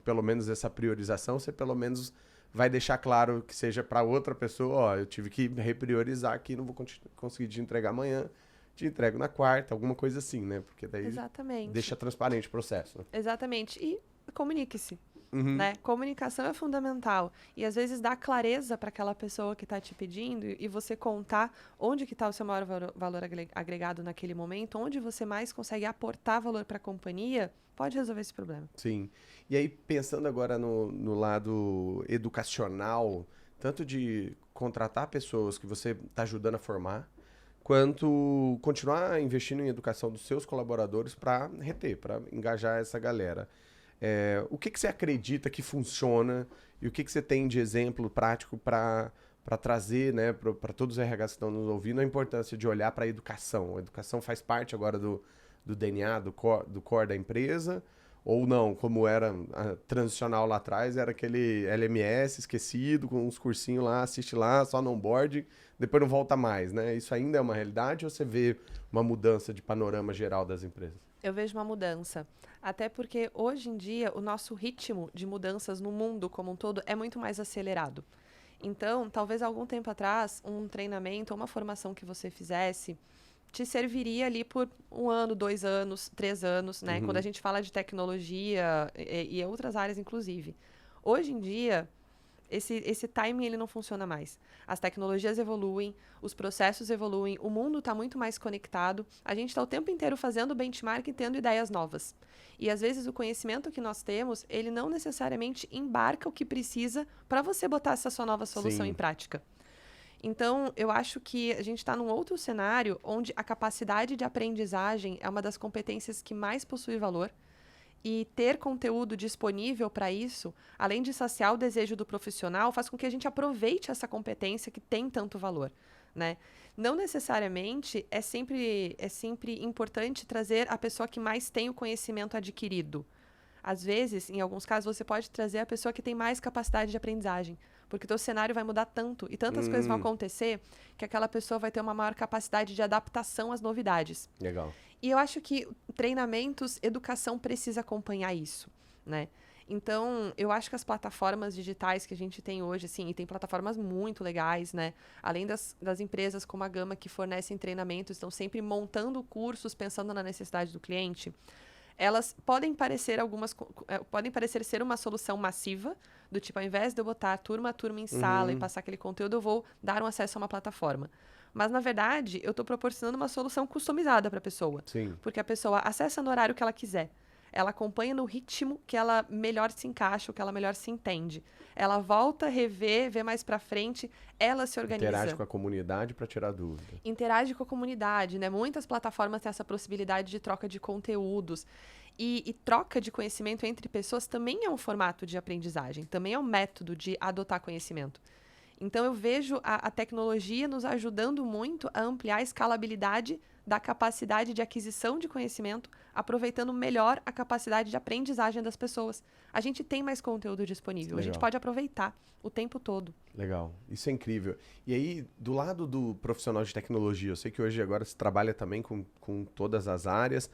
pelo menos essa priorização, você pelo menos vai deixar claro que seja para outra pessoa, ó, eu tive que repriorizar aqui, não vou conseguir te entregar amanhã, te entrego na quarta, alguma coisa assim, né? Porque daí deixa transparente o processo. Né? Exatamente. E comunique-se. Né? Comunicação é fundamental. E às vezes dá clareza para aquela pessoa que está te pedindo e você contar onde que está o seu maior valor agregado naquele momento, onde você mais consegue aportar valor para a companhia, pode resolver esse problema. Sim. E aí, pensando agora no lado educacional, tanto de contratar pessoas que você está ajudando a formar, quanto continuar investindo em educação dos seus colaboradores para reter, para engajar essa galera. O que você acredita que funciona e o que você tem de exemplo prático para trazer, né, para todos os RHs que estão nos ouvindo, a importância de olhar para a educação? A educação faz parte agora do DNA, do core da empresa, ou não, como era transicional lá atrás, era aquele LMS esquecido, com uns cursinhos lá, assiste lá, só no onboard, depois não volta mais, né? Isso ainda é uma realidade ou você vê uma mudança de panorama geral das empresas? Eu vejo uma mudança. Até porque, hoje em dia, o nosso ritmo de mudanças no mundo como um todo é muito mais acelerado. Então, talvez algum tempo atrás, um treinamento ou uma formação que você fizesse te serviria ali por 1 ano, 2 anos, 3 anos, né? Quando a gente fala de tecnologia e outras áreas, inclusive. Hoje em dia, esse timing ele não funciona mais. As tecnologias evoluem, os processos evoluem, o mundo está muito mais conectado. A gente está o tempo inteiro fazendo benchmark e tendo ideias novas. E às vezes o conhecimento que nós temos, ele não necessariamente embarca o que precisa para você botar essa sua nova solução em prática. Então, eu acho que a gente está num outro cenário onde a capacidade de aprendizagem é uma das competências que mais possui valor. E ter conteúdo disponível para isso, além de saciar o desejo do profissional, faz com que a gente aproveite essa competência que tem tanto valor, né? Não necessariamente é sempre importante trazer a pessoa que mais tem o conhecimento adquirido. Às vezes, em alguns casos, você pode trazer a pessoa que tem mais capacidade de aprendizagem, porque o teu cenário vai mudar tanto e tantas coisas vão acontecer que aquela pessoa vai ter uma maior capacidade de adaptação às novidades. Legal. E eu acho que treinamentos, educação precisa acompanhar isso, né? Então, eu acho que as plataformas digitais que a gente tem hoje, assim, e tem plataformas muito legais, né? Além das empresas como a Gama, que fornecem treinamentos, estão sempre montando cursos pensando na necessidade do cliente, elas podem parecer ser uma solução massiva, do tipo, ao invés de eu botar turma a turma em sala e passar aquele conteúdo, eu vou dar um acesso a uma plataforma. Mas, na verdade, eu estou proporcionando uma solução customizada para a pessoa. Sim. Porque a pessoa acessa no horário que ela quiser. Ela acompanha no ritmo que ela melhor se encaixa, que ela melhor se entende. Ela volta, vê mais para frente, ela se organiza. Interage com a comunidade para tirar dúvida. Interage com a comunidade, né? Muitas plataformas têm essa possibilidade de troca de conteúdos. E troca de conhecimento entre pessoas também é um formato de aprendizagem, também é um método de adotar conhecimento. Então, eu vejo a tecnologia nos ajudando muito a ampliar a escalabilidade da capacidade de aquisição de conhecimento, aproveitando melhor a capacidade de aprendizagem das pessoas. A gente tem mais conteúdo disponível, a gente pode aproveitar o tempo todo. Legal, isso é incrível. E aí, do lado do profissional de tecnologia, eu sei que hoje agora se trabalha também com todas as áreas,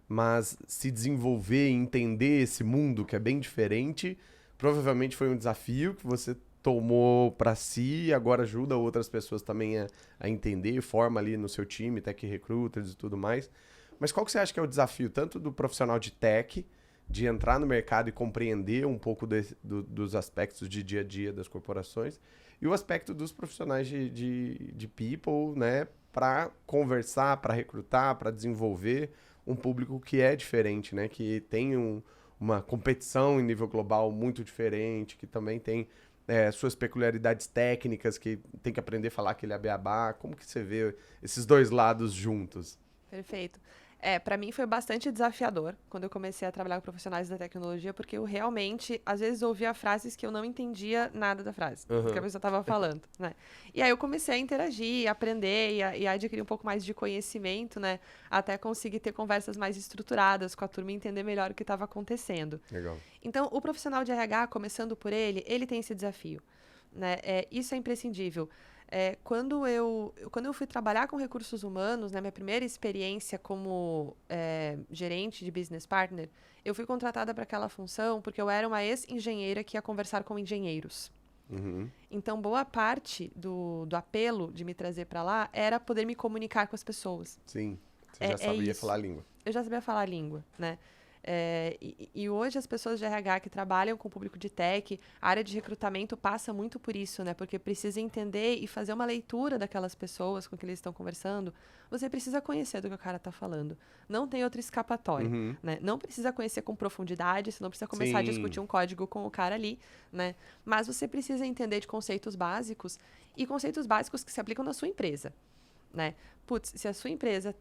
mas se desenvolver e entender esse mundo que é bem diferente, provavelmente foi um desafio que você tomou para si e agora ajuda outras pessoas também a entender, forma ali no seu time, tech recruiters e tudo mais. Mas qual que você acha que é o desafio, tanto do profissional de tech, de entrar no mercado e compreender um pouco dos aspectos de dia a dia das corporações, e o aspecto dos profissionais de people, né, para conversar, para recrutar, para desenvolver um público que é diferente, né, que tem uma competição em nível global muito diferente, que também tem suas peculiaridades técnicas, que tem que aprender a falar aquele beabá. Como que você vê esses dois lados juntos? Perfeito. Para mim foi bastante desafiador quando eu comecei a trabalhar com profissionais da tecnologia, porque eu realmente, às vezes, ouvia frases que eu não entendia nada da frase que a pessoa estava falando, né? E aí eu comecei a interagir, a aprender e a adquirir um pouco mais de conhecimento, né? Até conseguir ter conversas mais estruturadas com a turma e entender melhor o que estava acontecendo. Legal. Então, o profissional de RH, começando por ele tem esse desafio, né? Isso é imprescindível. Quando eu fui trabalhar com recursos humanos, né, minha primeira experiência como gerente de business partner, eu fui contratada para aquela função porque eu era uma ex-engenheira que ia conversar com engenheiros. Uhum. Então, boa parte do apelo de me trazer para lá era poder me comunicar com as pessoas. Sim, você já sabia falar a língua. Eu já sabia falar a língua, né? E hoje as pessoas de RH que trabalham com o público de tech, a área de recrutamento passa muito por isso, né? Porque precisa entender e fazer uma leitura daquelas pessoas com que eles estão conversando. Você precisa conhecer do que o cara está falando. Não tem outra escapatória, né? Não precisa conhecer com profundidade, você não precisa começar a discutir um código com o cara ali, né? Mas você precisa entender de conceitos básicos e conceitos básicos que se aplicam na sua empresa, né? Putz, se a sua empresa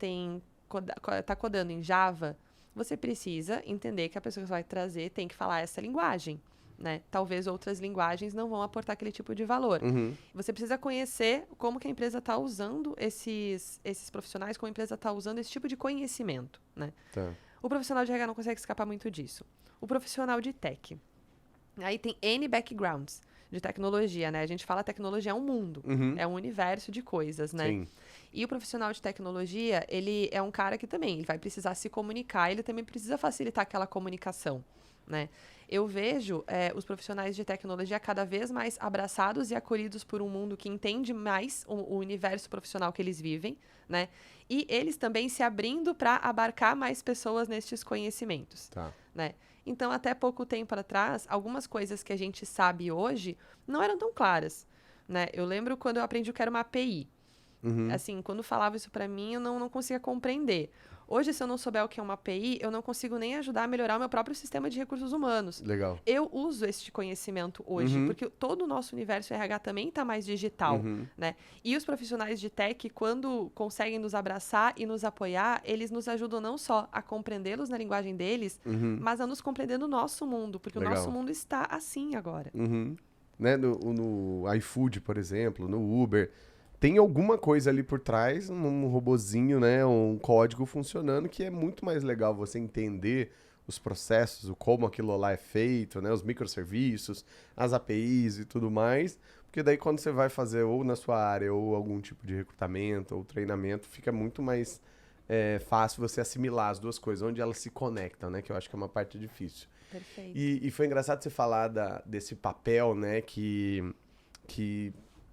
tá codando em Java, você precisa entender que a pessoa que vai trazer tem que falar essa linguagem, né? Talvez outras linguagens não vão aportar aquele tipo de valor. Você precisa conhecer como que a empresa está usando esses profissionais, como a empresa está usando esse tipo de conhecimento, né? Tá. O profissional de RH não consegue escapar muito disso. O profissional de tech. Aí tem N backgrounds de tecnologia, né? A gente fala tecnologia é um mundo, é um universo de coisas, né? Sim. E o profissional de tecnologia, ele é um cara que também ele vai precisar se comunicar, ele também precisa facilitar aquela comunicação, né? Eu vejo os profissionais de tecnologia cada vez mais abraçados e acolhidos por um mundo que entende mais o universo profissional que eles vivem, né? E eles também se abrindo para abarcar mais pessoas nestes conhecimentos, né? Então, até pouco tempo atrás, algumas coisas que a gente sabe hoje não eram tão claras, né? Eu lembro quando eu aprendi o que era uma API. Assim, quando falava isso para mim, eu não conseguia compreender. Hoje, se eu não souber o que é uma API, eu não consigo nem ajudar a melhorar o meu próprio sistema de recursos humanos. Legal. Eu uso este conhecimento hoje, porque todo o nosso universo RH também está mais digital, né? E os profissionais de tech, quando conseguem nos abraçar e nos apoiar, eles nos ajudam não só a compreendê-los na linguagem deles, mas a nos compreender no nosso mundo, porque o nosso mundo está assim agora. Né? No iFood, por exemplo, no Uber, tem alguma coisa ali por trás, um robozinho, né, um código funcionando, que é muito mais legal você entender os processos, o como aquilo lá é feito, né, os microserviços, as APIs e tudo mais, porque daí quando você vai fazer ou na sua área ou algum tipo de recrutamento ou treinamento, fica muito mais fácil você assimilar as duas coisas, onde elas se conectam, né, que eu acho que é uma parte difícil. Perfeito. E foi engraçado você falar desse papel, né, que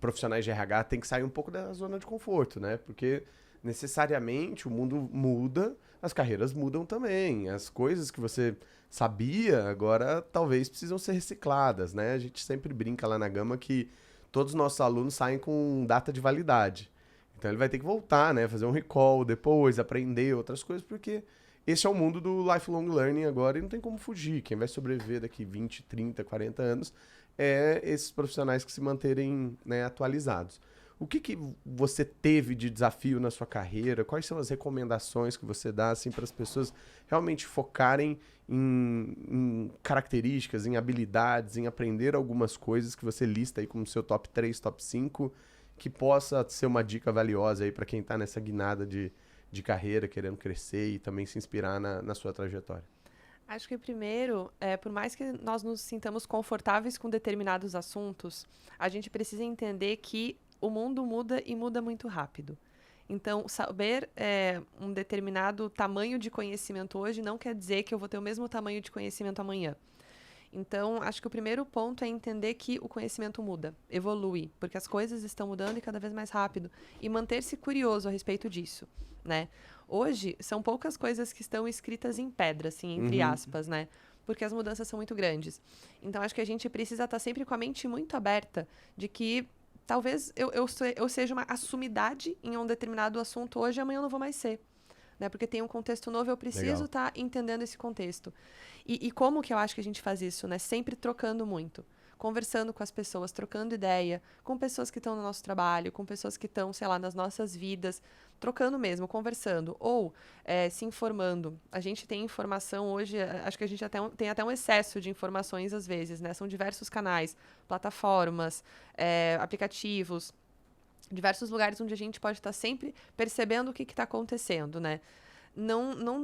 profissionais de RH têm que sair um pouco da zona de conforto, né? Porque necessariamente o mundo muda, as carreiras mudam também. As coisas que você sabia agora talvez precisam ser recicladas, né? A gente sempre brinca lá na Gama que todos os nossos alunos saem com data de validade. Então ele vai ter que voltar, né? Fazer um recall depois, aprender outras coisas, porque esse é o mundo do lifelong learning agora e não tem como fugir. Quem vai sobreviver daqui 20, 30, 40 anos esses profissionais que se manterem, né, atualizados. O que você teve de desafio na sua carreira? Quais são as recomendações que você dá assim, para as pessoas realmente focarem em características, em habilidades, em aprender algumas coisas que você lista aí como seu top 3, top 5, que possa ser uma dica valiosa aí para quem está nessa guinada de carreira, querendo crescer e também se inspirar na sua trajetória? Acho que primeiro, por mais que nós nos sintamos confortáveis com determinados assuntos, a gente precisa entender que o mundo muda e muda muito rápido. Então, saber um determinado tamanho de conhecimento hoje não quer dizer que eu vou ter o mesmo tamanho de conhecimento amanhã. Então, acho que o primeiro ponto é entender que o conhecimento muda, evolui, porque as coisas estão mudando e cada vez mais rápido, e manter-se curioso a respeito disso, né? Hoje, são poucas coisas que estão escritas em pedra, assim, entre aspas, né? Porque as mudanças são muito grandes. Então, acho que a gente precisa estar sempre com a mente muito aberta de que talvez eu seja uma assumidade em um determinado assunto hoje e amanhã eu não vou mais ser. Né? Porque tem um contexto novo, eu preciso estar entendendo esse contexto. E como que eu acho que a gente faz isso? Né? Sempre trocando muito. Conversando com as pessoas, trocando ideia, com pessoas que estão no nosso trabalho, com pessoas que estão, sei lá, nas nossas vidas, trocando mesmo, conversando, ou se informando. A gente tem informação hoje, acho que a gente tem até um excesso de informações às vezes, né? São diversos canais, plataformas, aplicativos, diversos lugares onde a gente pode estar sempre percebendo o que está acontecendo, né?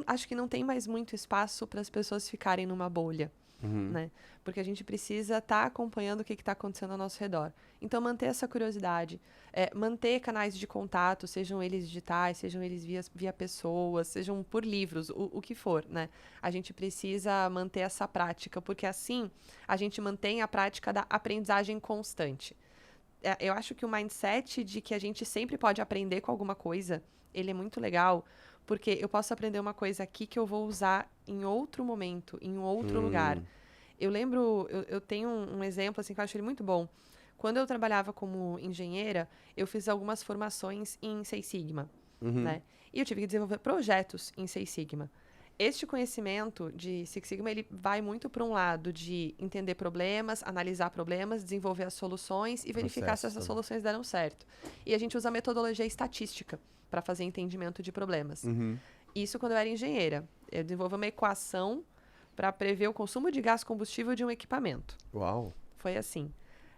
Acho que não tem mais muito espaço para as pessoas ficarem numa bolha, né? Porque a gente precisa estar acompanhando o que está acontecendo ao nosso redor. Então, manter essa curiosidade, manter canais de contato, sejam eles digitais, sejam eles via pessoas, sejam por livros, o que for, né? A gente precisa manter essa prática, porque assim a gente mantém a prática da aprendizagem constante. Eu acho que o mindset de que a gente sempre pode aprender com alguma coisa, ele é muito legal, porque eu posso aprender uma coisa aqui que eu vou usar em outro momento, em outro lugar. Eu lembro, eu tenho um exemplo assim que eu acho ele muito bom. Quando eu trabalhava como engenheira, eu fiz algumas formações em Six Sigma, né? E eu tive que desenvolver projetos em Six Sigma. Este conhecimento de Six Sigma, ele vai muito para um lado de entender problemas, analisar problemas, desenvolver as soluções e verificar se essas soluções deram certo. E a gente usa a metodologia estatística para fazer entendimento de problemas. Isso quando eu era engenheira. Eu desenvolvi uma equação para prever o consumo de gás combustível de um equipamento. Uau! Foi assim.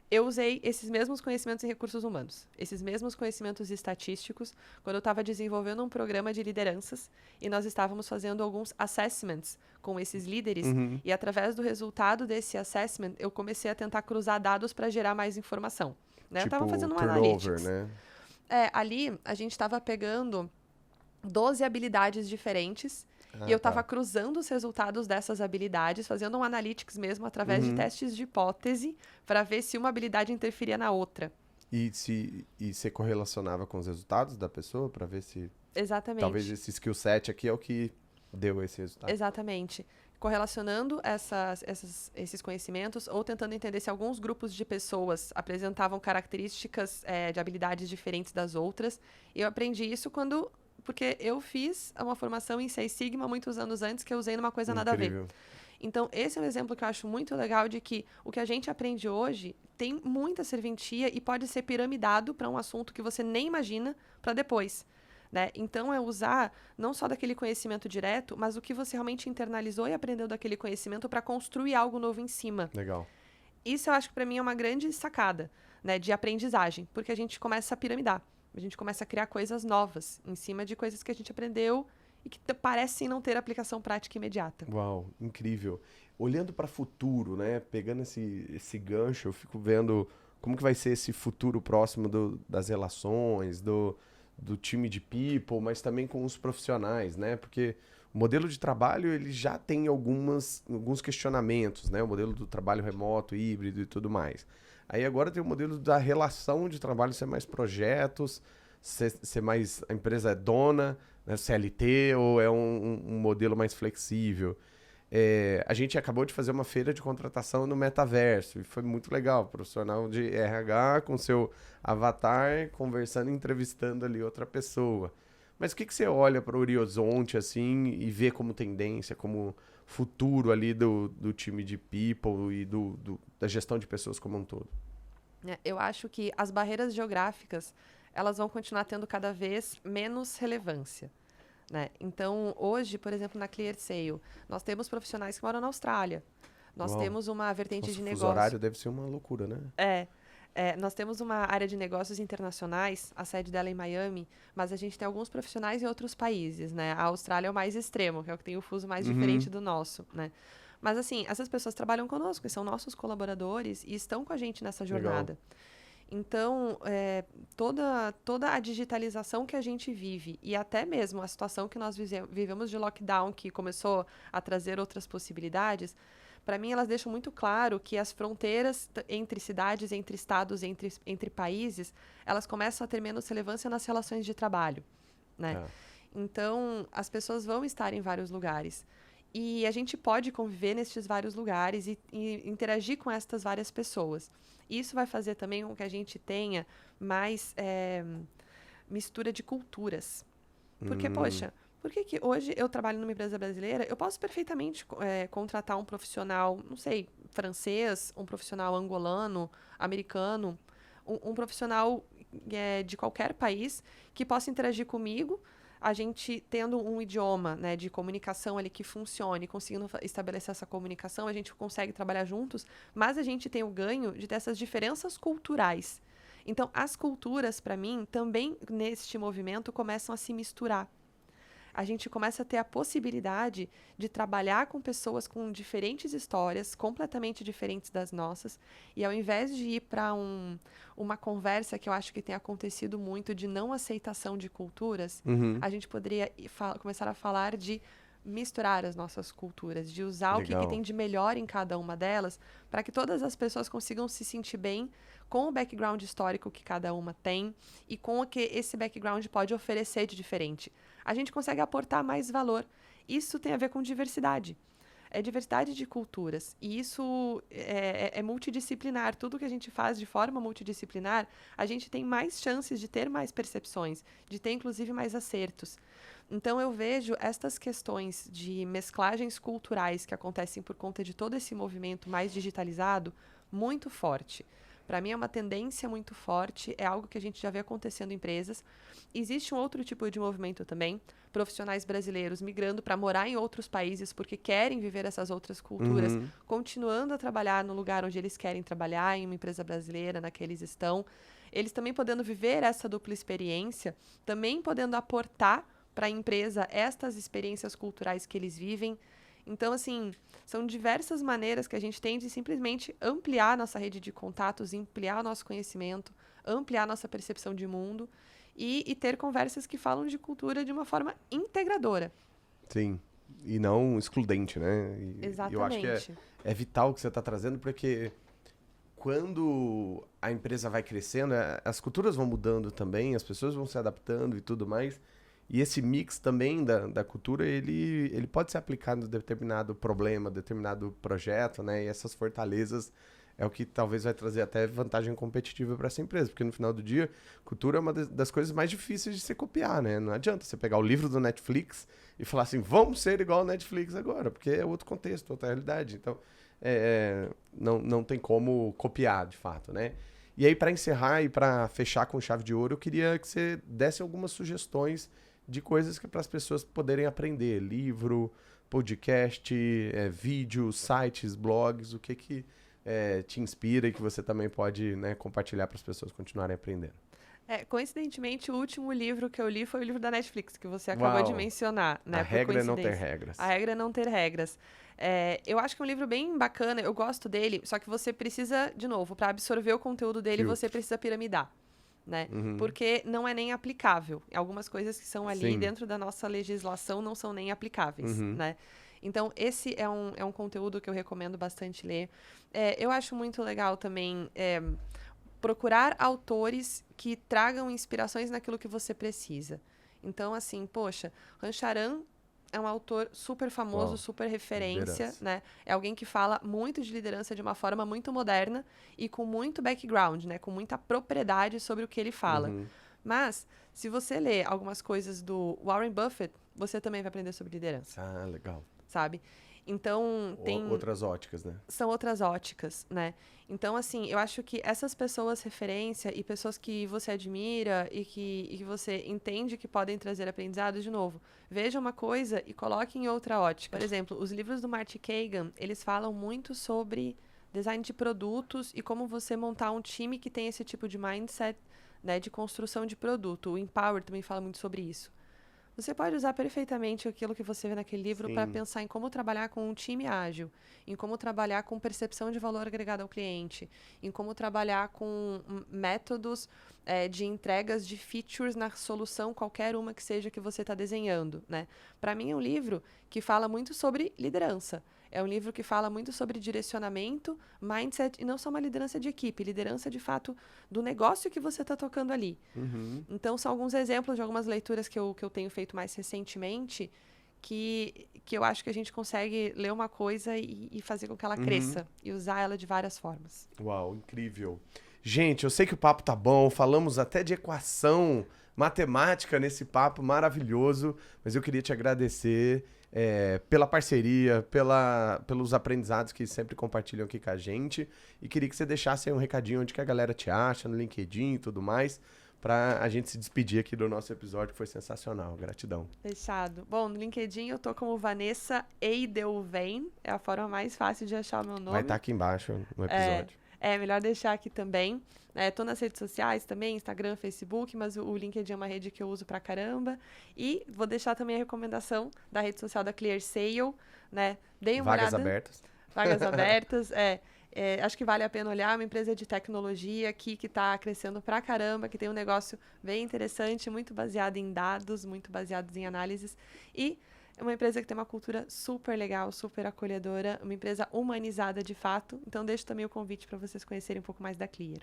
Eu usei esses mesmos conhecimentos em recursos humanos, esses mesmos conhecimentos estatísticos, quando eu estava desenvolvendo um programa de lideranças e nós estávamos fazendo alguns assessments com esses líderes e através do resultado desse assessment eu comecei a tentar cruzar dados para gerar mais informação. Né? Tipo, eu estava fazendo um turnover, analytics. né? Ali a gente estava pegando 12 habilidades diferentes e eu estava cruzando os resultados dessas habilidades, fazendo um analytics mesmo através de testes de hipótese para ver se uma habilidade interferia na outra. E você correlacionava com os resultados da pessoa para ver se... Exatamente. Talvez esse skill set aqui é o que deu esse resultado. Exatamente. Correlacionando esses conhecimentos ou tentando entender se alguns grupos de pessoas apresentavam características de habilidades diferentes das outras. Eu aprendi isso porque eu fiz uma formação em Six Sigma muitos anos antes que eu usei numa coisa nada a ver. Então, esse é um exemplo que eu acho muito legal de que o que a gente aprende hoje tem muita serventia e pode ser piramidado para um assunto que você nem imagina para depois. Né? Então, é usar não só daquele conhecimento direto, mas o que você realmente internalizou e aprendeu daquele conhecimento para construir algo novo em cima. Legal. Isso eu acho que para mim é uma grande sacada, né, de aprendizagem, porque a gente começa a piramidar. A gente começa a criar coisas novas em cima de coisas que a gente aprendeu e que parecem não ter aplicação prática imediata. Uau, incrível. Olhando para o futuro, né? Pegando esse gancho, eu fico vendo como que vai ser esse futuro próximo das relações, do time de people, mas também com os profissionais, né? Porque o modelo de trabalho ele já tem alguns questionamentos, né? O modelo do trabalho remoto, híbrido e tudo mais. Aí agora tem o modelo da relação de trabalho ser mais projetos, ser mais... A empresa é dona, né, CLT, ou é um modelo mais flexível. A gente acabou de fazer uma feira de contratação no metaverso, e foi muito legal. Profissional de RH com seu avatar, conversando, entrevistando ali outra pessoa. Mas o que você olha para o horizonte assim e vê como tendência, como futuro ali do time de people e da gestão de pessoas como um todo? né? Eu acho que as barreiras geográficas, elas vão continuar tendo cada vez menos relevância, né? Então, hoje, por exemplo, na ClearSale, nós temos profissionais que moram na Austrália. Nós Uau. temos uma vertente de Nossa, o fuso negócio. horário deve ser uma loucura, né? Nós temos uma área de negócios internacionais, a sede dela é em Miami, mas a gente tem alguns profissionais em outros países, né? A Austrália é o mais extremo, que é o que tem o fuso mais diferente do nosso, né? Mas, assim, essas pessoas trabalham conosco, e são nossos colaboradores e estão com a gente nessa jornada. Legal. Então, toda a digitalização que a gente vive e até mesmo a situação que nós vivemos de lockdown, que começou a trazer outras possibilidades, para mim elas deixam muito claro que as fronteiras entre cidades, entre estados, entre países, elas começam a ter menos relevância nas relações de trabalho, né? Então, as pessoas vão estar em vários lugares. E a gente pode conviver nestes vários lugares e interagir com estas várias pessoas. Isso vai fazer também com que a gente tenha mais mistura de culturas. Porque, poxa, por que hoje eu trabalho numa empresa brasileira, eu posso perfeitamente contratar um profissional, não sei, francês, um profissional angolano, americano, um profissional de qualquer país que possa interagir comigo, a gente tendo um idioma, né, de comunicação ali que funcione, conseguindo estabelecer essa comunicação, a gente consegue trabalhar juntos, mas a gente tem o ganho de ter essas diferenças culturais. Então, as culturas, para mim, também neste movimento começam a se misturar. A gente começa a ter a possibilidade de trabalhar com pessoas com diferentes histórias, completamente diferentes das nossas, e ao invés de ir para uma conversa que eu acho que tem acontecido muito de não aceitação de culturas, a gente poderia começar a falar de misturar as nossas culturas, de usar o que tem de melhor em cada uma delas, para que todas as pessoas consigam se sentir bem com o background histórico que cada uma tem e com o que esse background pode oferecer de diferente. A gente consegue aportar mais valor. Isso tem a ver com diversidade. É diversidade de culturas. E isso é multidisciplinar. Tudo que a gente faz de forma multidisciplinar, a gente tem mais chances de ter mais percepções, de ter, inclusive, mais acertos. Então, eu vejo estas questões de mesclagens culturais que acontecem por conta de todo esse movimento mais digitalizado muito forte. Para mim, é uma tendência muito forte, é algo que a gente já vê acontecendo em empresas. Existe um outro tipo de movimento também, profissionais brasileiros migrando para morar em outros países porque querem viver essas outras culturas, continuando a trabalhar no lugar onde eles querem trabalhar, em uma empresa brasileira, na que eles estão. Eles também podendo viver essa dupla experiência, também podendo aportar para a empresa estas experiências culturais que eles vivem. Então, assim, são diversas maneiras que a gente tem de simplesmente ampliar a nossa rede de contatos, ampliar o nosso conhecimento, ampliar a nossa percepção de mundo e ter conversas que falam de cultura de uma forma integradora. Sim, e não excludente, né? Exatamente. Eu acho que é vital o que você está trazendo, porque quando a empresa vai crescendo, as culturas vão mudando também, as pessoas vão se adaptando e tudo mais. E esse mix também da cultura, ele pode ser aplicado em determinado problema, determinado projeto, né? E essas fortalezas é o que talvez vai trazer até vantagem competitiva para essa empresa. Porque no final do dia, cultura é uma das coisas mais difíceis de se copiar, né? Não adianta você pegar o livro do Netflix e falar assim, vamos ser igual ao Netflix agora, porque é outro contexto, outra realidade. Então, não tem como copiar, de fato, né? E aí, para encerrar e para fechar com chave de ouro, eu queria que você desse algumas sugestões de coisas que para as pessoas poderem aprender. Livro, podcast, vídeo, sites, blogs, o que te inspira e que você também pode, né, compartilhar para as pessoas continuarem aprendendo. Coincidentemente, o último livro que eu li foi o livro da Netflix, que você acabou de mencionar. Né, a regra é não ter regras. A regra é não ter regras. Eu acho que é um livro bem bacana, eu gosto dele, só que você precisa, de novo, para absorver o conteúdo dele, você precisa piramidar. Né? Porque não é nem aplicável. Algumas coisas que são ali dentro da nossa legislação não são nem aplicáveis, né? Então, esse é um conteúdo que eu recomendo bastante ler. Eu acho muito legal também procurar autores que tragam inspirações naquilo que você precisa. Então, assim, poxa, Rancharan é um autor super famoso, super referência, né? É alguém que fala muito de liderança de uma forma muito moderna e com muito background, né? Com muita propriedade sobre o que ele fala. Mas, se você ler algumas coisas do Warren Buffett, você também vai aprender sobre liderança. Ah, legal. Sabe? Então, Outras óticas, né? São outras óticas, né? Então, assim, eu acho que essas pessoas referência e pessoas que você admira e que você entende que podem trazer aprendizado, de novo, veja uma coisa e coloque em outra ótica. Por exemplo, os livros do Marty Kagan, eles falam muito sobre design de produtos e como você montar um time que tem esse tipo de mindset, né, de construção de produto. O Empower também fala muito sobre isso. Você pode usar perfeitamente aquilo que você vê naquele livro para pensar em como trabalhar com um time ágil, em como trabalhar com percepção de valor agregado ao cliente, em como trabalhar com métodos de entregas de features na solução, qualquer uma que seja que você está desenhando, né? Para mim é um livro que fala muito sobre liderança. É um livro que fala muito sobre direcionamento, mindset, e não só uma liderança de equipe, liderança, de fato, do negócio que você está tocando ali. Uhum. Então, são alguns exemplos de algumas leituras que eu tenho feito mais recentemente, que eu acho que a gente consegue ler uma coisa e fazer com que ela cresça, e usar ela de várias formas. Uau, incrível. Gente, eu sei que o papo tá bom, falamos até de equação matemática nesse papo maravilhoso, mas eu queria te agradecer pela parceria, pelos aprendizados que sempre compartilham aqui com a gente, e queria que você deixasse aí um recadinho onde que a galera te acha, no LinkedIn e tudo mais, pra a gente se despedir aqui do nosso episódio, que foi sensacional. Gratidão. Fechado. Bom, no LinkedIn eu tô como Vanessa Eidelven, é a forma mais fácil de achar o meu nome. Vai estar aqui embaixo no episódio. É melhor deixar aqui também. Tô nas redes sociais também, Instagram, Facebook, mas o LinkedIn é uma rede que eu uso pra caramba. E vou deixar também a recomendação da rede social da ClearSale, né? Deem uma Vagas olhada. abertas. Vagas abertas, acho que vale a pena olhar. Uma empresa de tecnologia aqui que está crescendo pra caramba, que tem um negócio bem interessante, muito baseado em dados, muito baseados em análises. E é uma empresa que tem uma cultura super legal, super acolhedora, uma empresa humanizada de fato. Então, deixo também o convite para vocês conhecerem um pouco mais da Clear.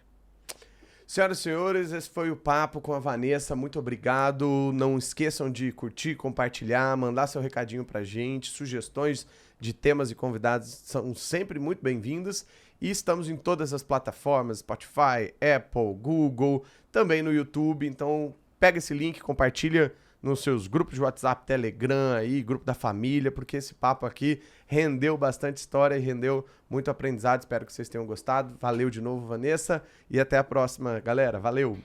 Senhoras e senhores, esse foi o papo com a Vanessa. Muito obrigado. Não esqueçam de curtir, compartilhar, mandar seu recadinho pra gente. Sugestões de temas e convidados são sempre muito bem-vindas. E estamos em todas as plataformas, Spotify, Apple, Google, também no YouTube. Então, pega esse link, compartilha nos seus grupos de WhatsApp, Telegram, aí, grupo da família, porque esse papo aqui rendeu bastante história e rendeu muito aprendizado. Espero que vocês tenham gostado. Valeu de novo, Vanessa, e até a próxima, galera. Valeu!